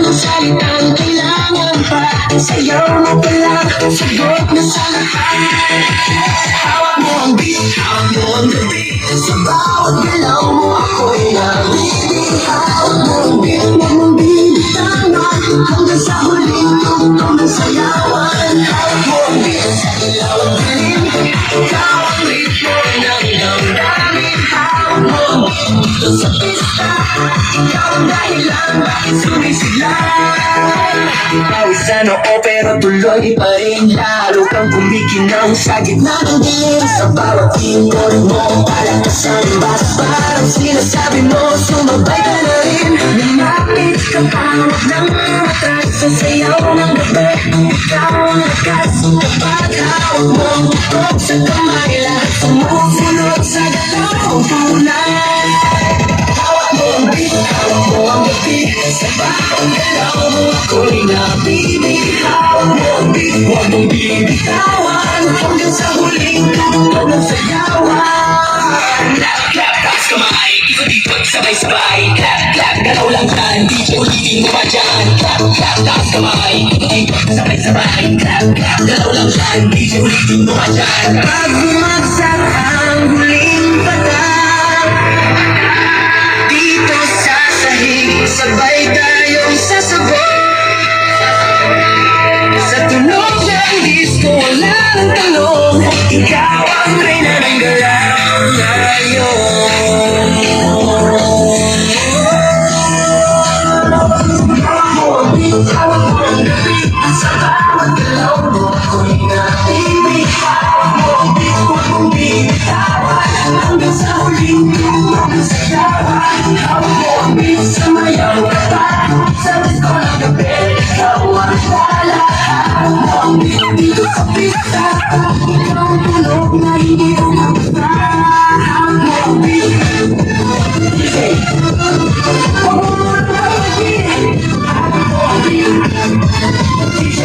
anong salitang kailangan pa? Sayaw mo pa lang, sagot na sa lahat. Hawak mo ang beat, hawak mo ang gabi. Sa bawat galaw mo ako'y nabibig. Hawak mo ang beat, huwag mong bibitawan. Hanggang sa huling tugtog ng sayawan. Hawak mo ang beat, sa ilaw ang dilim. Ikaw ang ritmo ng damdamin. Hawak mo ang beat, dito sa pista. Ikaw ang dahilan, bakit sumisigla? Pawisan oo pero tuloy pa rin. Lalo kang kumikinang sa gitna ng dilim. Sa bawat ikot mo, palakasan ba't parang sinasabi mo, sumabay ka na rin. Lumapit ka pa, huwag nang umatras sa sayaw ng gabi. Ikaw ang lakas kapag hawak mo ang butok sa kamay. Lahat sumusunod sa galaw tunay. Hawak mo ang beat, hawak mo ang gabi. Sa bawat galaw mo ako'y nabibig. Hawak mo ang beat, huwag mong bibitawan. Hanggang sa huling tugtog ng sayawan. Clap, clap, taas kamay, ikot-ikot, sabay-sabay. Clap, clap, galaw lang dyan, DJ ulitin mo ba dyan? Clap, clap, taas kamay, ikot-ikot, sabay-sabay. Clap, clap, galaw lang dyan, DJ ulitin mo ba dyan? Pag bumagsak ang huling patak, dito sa sahig, sabay tayong sasagot. Sa tunog ng disco, walang tanong, ikaw ang reyna ng galaw ngayon. Hawak mo ang beat, hawak mo ang gabi. Sa bawat galaw mo ako'y nabibig. Hawak mo ang beat, huwag mong bibitawan. Hanggang sa huling tugtog ng sayawan. Hawak mo ang beat, sumayaw ka pa. Sa disco ng gabi, ikaw ang lahat. Hawak mo ang beat, dito sa pista. Ikaw ang tunog na hindi ko mabasa. Hawak mo ang beat, DJ. Huwag mo muna pag-ibig. Hawak mo ang beat, DJ.